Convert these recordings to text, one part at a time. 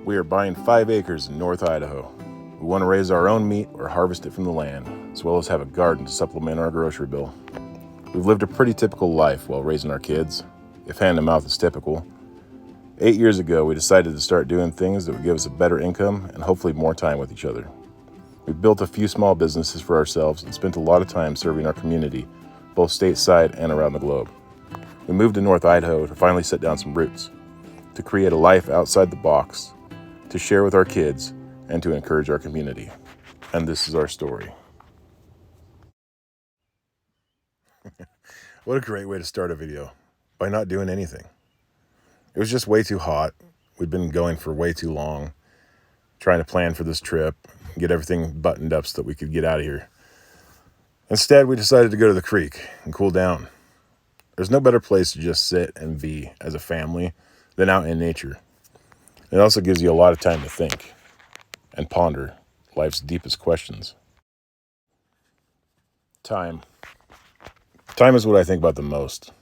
We are buying 5 acres in North Idaho. We want to raise our own meat or harvest it from the land, as well as have a garden to supplement our grocery bill. We've lived a pretty typical life while raising our kids, if hand to mouth is typical. 8 years ago, we decided to start doing things that would give us a better income and hopefully more time with each other. We built a few small businesses for ourselves and spent a lot of time serving our community, both stateside and around the globe. We moved to North Idaho to finally set down some roots, to create a life outside the box, to share with our kids, and to encourage our community. And this is our story. What a great way to start a video, by not doing anything. It was just way too hot. We'd been going for way too long, trying to plan for this trip, get everything buttoned up so that we could get out of here. Instead, we decided to go to the creek and cool down. There's no better place to just sit and be as a family than out in nature. It also gives you a lot of time to think and ponder life's deepest questions. Time. Time is what I think about the most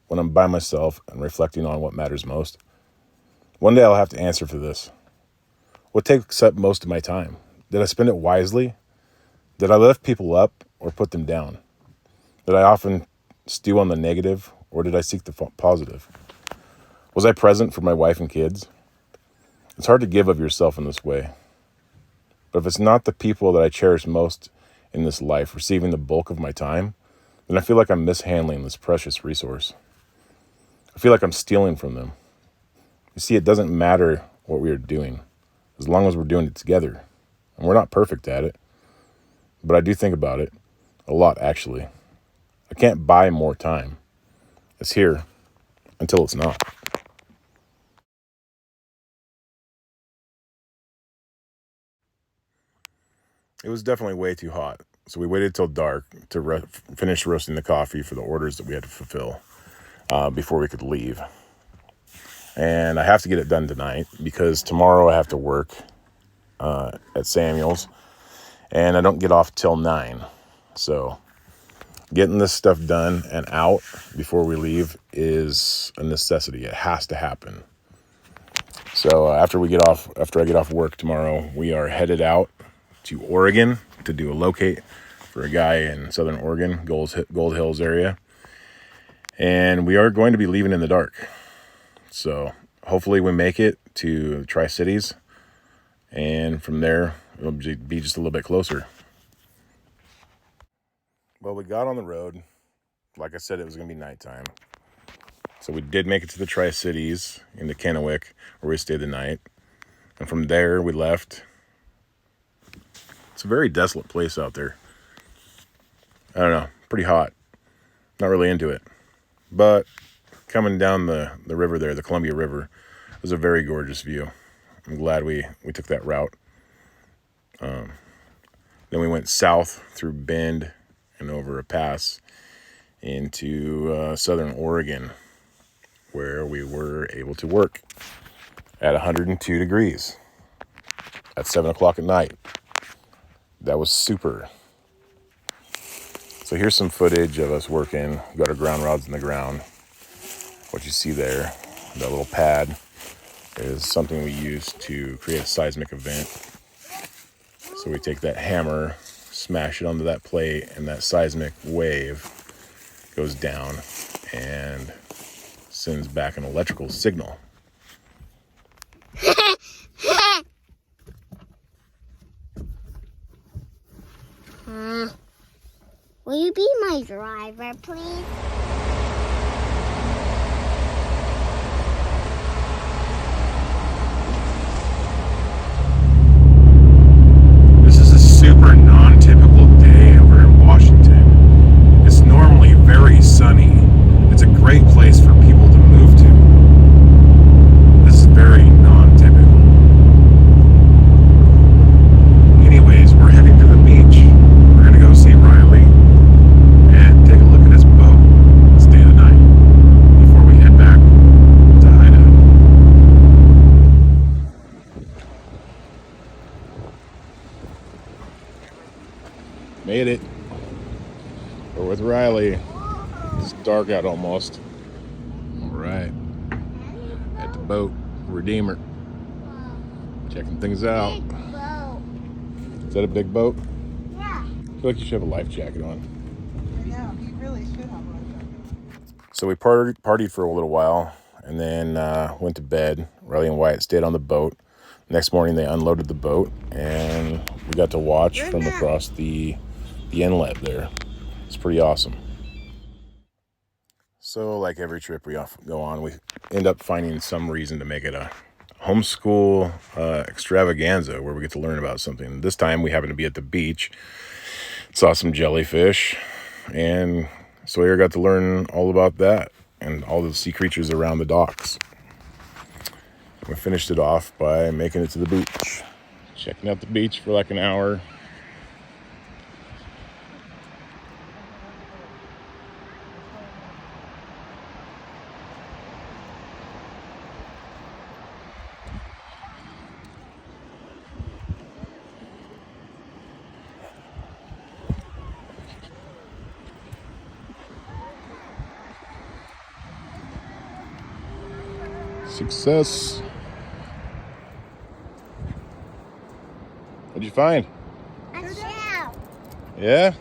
when I'm by myself and reflecting on what matters most. One day I'll have to answer for this. What takes up most of my time? Did I spend it wisely? Did I lift people up or put them down? Did I often stew on the negative or did I seek the positive? Was I present for my wife and kids? It's hard to give of yourself in this way. But if it's not the people that I cherish most in this life receiving the bulk of my time, then I feel like I'm mishandling this precious resource. I feel like I'm stealing from them. You see, it doesn't matter what we are doing, as long as we're doing it together. And we're not perfect at it, but I do think about it a lot, actually. I can't buy more time. It's here until it's not. It was definitely way too hot, so we waited till dark to finish roasting the coffee for the orders that we had to fulfill before we could leave. And I have to get it done tonight because tomorrow I have to work at Samuel's, and I don't get off till 9. So getting this stuff done and out before we leave is a necessity. It has to happen. So after I get off work tomorrow, we are headed out to Oregon to do a locate for a guy in Southern Oregon, Gold Hills area. And we are going to be leaving in the dark. So hopefully we make it to the Tri-Cities. And from there, it'll be just a little bit closer. Well, we got on the road. Like I said, it was going to be nighttime. So we did make it to the Tri-Cities into Kennewick, where we stayed the night. And from there, we left. It's a very desolate place out there. I don't know, pretty hot. Not really into it. But coming down the river there, the Columbia River, was a very gorgeous view. I'm glad we took that route. Then we went south through Bend and over a pass into Southern Oregon, where we were able to work at 102 degrees at 7 o'clock at night. That was super. So here's some footage of us working. We got our ground rods in the ground. What you see there, that little pad, is something we use to create a seismic event. So we take that hammer, smash it onto that plate, and that seismic wave goes down and sends back an electrical signal. Will you be my driver, please? This is a super non-typical day over in Washington. It's normally very sunny. It's a great place for people to move to. This is very non-typical. Anyways, we're heading to the beach. We're gonna go see Riley and take a look at his boat and stay the night before we head back to Idaho. Made it. We're with Riley. It's dark out almost. All right. At the boat, Redeemer. Checking things out. Big boat. Is that a big boat? Yeah. I feel like you should have a life jacket on. I know, he really should have one. So we partied for a little while, and then went to bed. Riley and Wyatt stayed on the boat. Next morning, they unloaded the boat, and we got to watch from across the inlet there. It's pretty awesome. So, like every trip we often go on, we end up finding some reason to make it a homeschool extravaganza where we get to learn about something. This time, we happened to be at the beach, saw some jellyfish, and Sawyer got to learn all about that and all the sea creatures around the docks. We finished it off by making it to the beach. Checking out the beach for like an hour. Success. What'd you find? A shell. Yeah?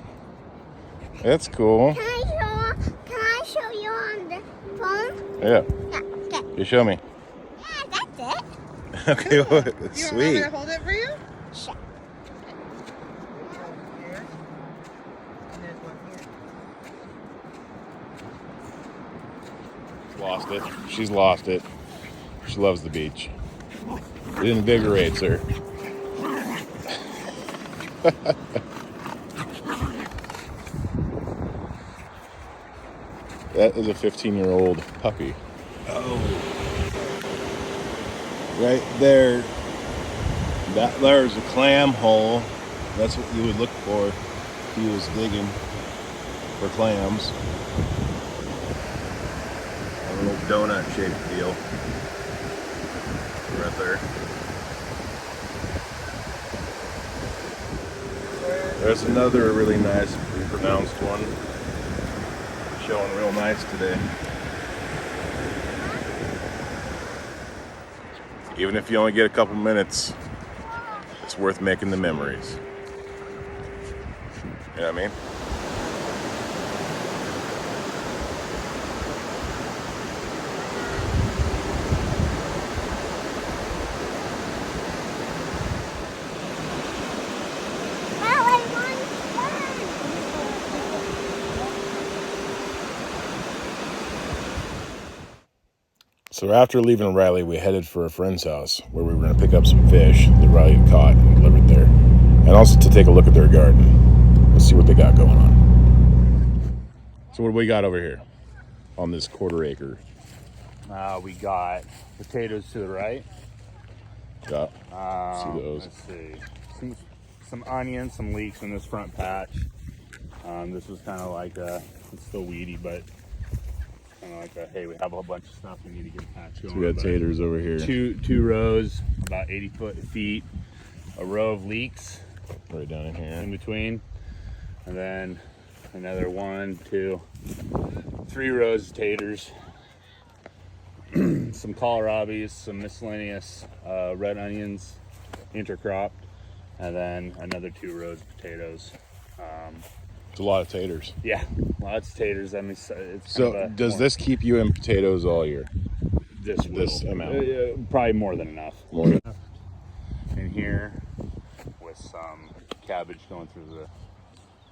That's cool. Can I show you on the phone? Yeah. Yeah, okay. You show me. Yeah, that's it. Okay, well, You want me sweet. to hold it for you? Sure. Here. And there's one here. Lost it. She's lost it. She loves the beach. It invigorates her. That is a 15-year-old puppy. Oh. Right there. There's a clam hole. That's what you would look for if he was digging for clams. A little donut-shaped deal. Right there. There's another really nice, pronounced one. Showing real nice today. Even if you only get a couple minutes, it's worth making the memories. You know what I mean? Well, I want fun. So after leaving Riley, we headed for a friend's house where we were going to pick up some fish that Riley had caught and delivered there. And also to take a look at their garden. Let's see what they got going on. So what do we got over here on this quarter acre? We got potatoes to the right. Yeah, see those. Let's see. Some onions, some leeks in this front patch. This was kind of like it's still weedy, but kind of like hey, we have a whole bunch of stuff we need to get a patch going. So we got taters over here. Two rows, about 80 feet. A row of leeks Right down in here. in between, and then another 1, 2, 3 rows of taters. Some kohlrabies, some miscellaneous red onions, intercropped, and then another 2 rows of potatoes. It's a lot of taters. Yeah, lots of taters. I mean, it's So kind of does this keep you in potatoes all year? this amount? Probably more than enough. More than In here with some cabbage going through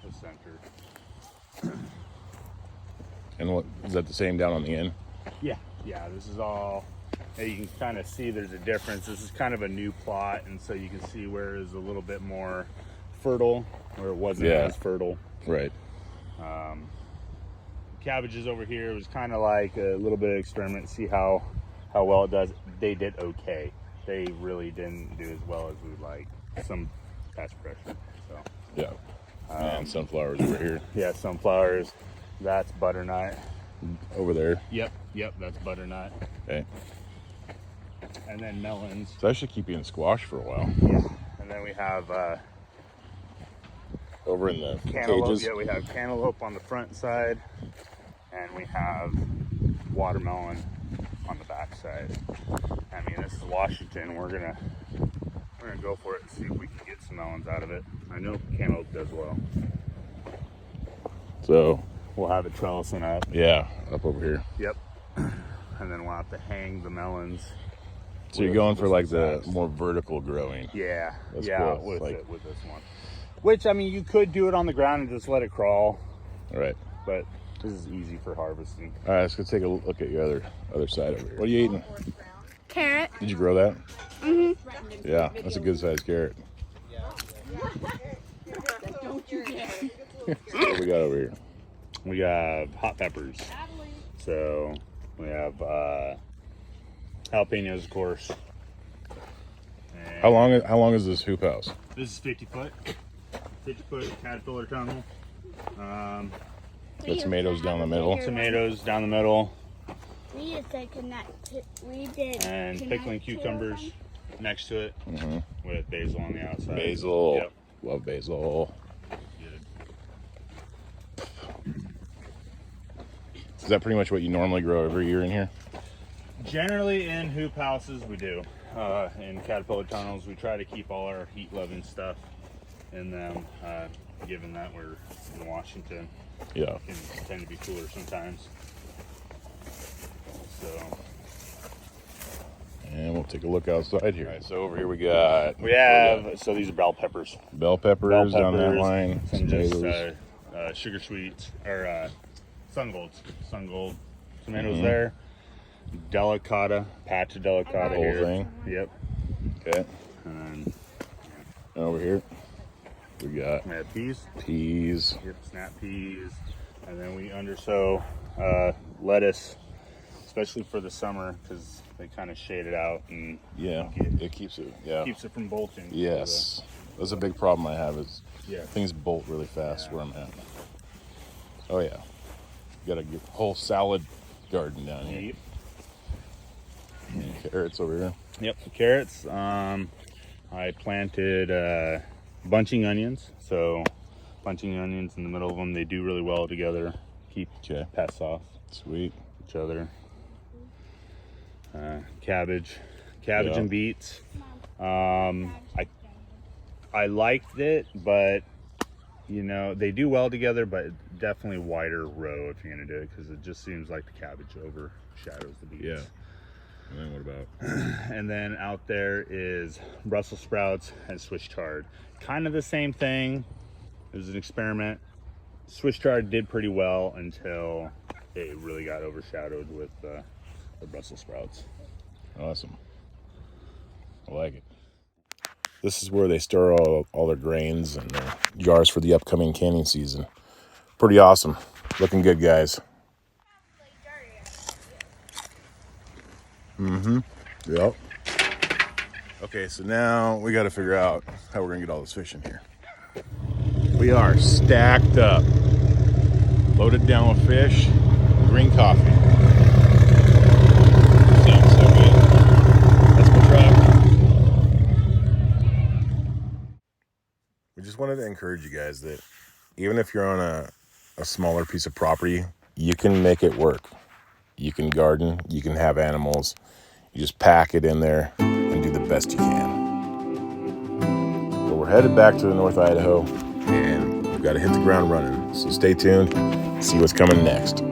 the center. And what is that the same down on the end? Yeah, this is all, you can kind of see there's a difference. This is kind of a new plot, and so you can see where it's a little bit more fertile, where it wasn't as fertile. Right. Cabbages over here was kind of like a little bit of experiment, see how well it does. They did okay. They really didn't do as well as we would like. Some patch pressure. So Yeah. And sunflowers over here. yeah, sunflowers. That's butternut. Over there. Yep, that's butternut. Okay. And then melons. So that should keep you in squash for a while. Yeah. And then we have Over in the cantaloupe. cages. Yeah, we have cantaloupe on the front side, and we have watermelon on the back side. I mean, this is Washington. We're gonna we're gonna go for it and see if we can get some melons out of it. I know cantaloupe does well. So We'll have it trellising up. yeah, up over here. Yep. And then we'll have to hang the melons. So you're going for like the sacks. more vertical growing. Yeah, That's yeah, cool. with Like- it, with this one. Which, I mean, you could do it on the ground and just let it crawl, All right. but this is easy for harvesting. All right, let's go take a look at your other side over here. What are you eating? Carrot. Did you grow that? Mm-hmm. Yeah, that's a good sized carrot. What we got over here? We have hot peppers. So we have jalapenos, of course. And How long is this hoop house? This is 50 foot. 50 foot caterpillar tunnel. The tomatoes down the middle. Tomatoes down the middle. We used to connect. We did. And connect pickling two of cucumbers them. next to it with basil on the outside. Basil. Yep. Love basil. Good. Is that pretty much what you normally grow every year in here? Generally in hoop houses we do. In caterpillar tunnels we try to keep all our heat loving stuff in them, given that we're in Washington. Yeah. It can tend to be cooler sometimes. So And we'll take a look outside here. All right, so over here we got so these are bell peppers. bell peppers down that line. Some just Tomatoes. sugar sweets or sun gold tomatoes there. Delicata, patch of delicata Whole here. thing? Yep. Okay. And And over here we got we have peas. peas. Yep, snap peas. And then we undersow lettuce, especially for the summer because they kind of shade it out and Yeah, it keeps it. Yeah. keeps it from bolting. Yes. That's a big problem I have is Yeah. things bolt really fast where I'm at. Oh yeah. Got a whole salad garden down here. Yep. And carrots over here. Yep, carrots. I planted bunching onions. So bunching onions in the middle of them, they do really well together. Keep Okay. pests off Sweet. each other. Cabbage Yeah. and beets. I liked it, but you know they do well together. But definitely wider row if you're gonna do it because it just seems like the cabbage overshadows the beets. Yeah. And then what about? And then out there is Brussels sprouts and Swiss chard. Kind of the same thing. It was an experiment. Swiss chard did pretty well until it really got overshadowed with the Brussels sprouts. Awesome. I like it. This is where they store all their grains and their jars for the upcoming canning season. Pretty awesome. Looking good, guys. Yep. Okay, so now we got to figure out how we're going to get all this fish in here. We are stacked up. Loaded down with fish, green coffee. Sounds so good. Let's go try. We just wanted to encourage you guys that even if you're on a smaller piece of property, you can make it work. You can garden, you can have animals. You just pack it in there and do the best you can. But we're headed back to North Idaho and we've got to hit the ground running. So stay tuned, see what's coming next.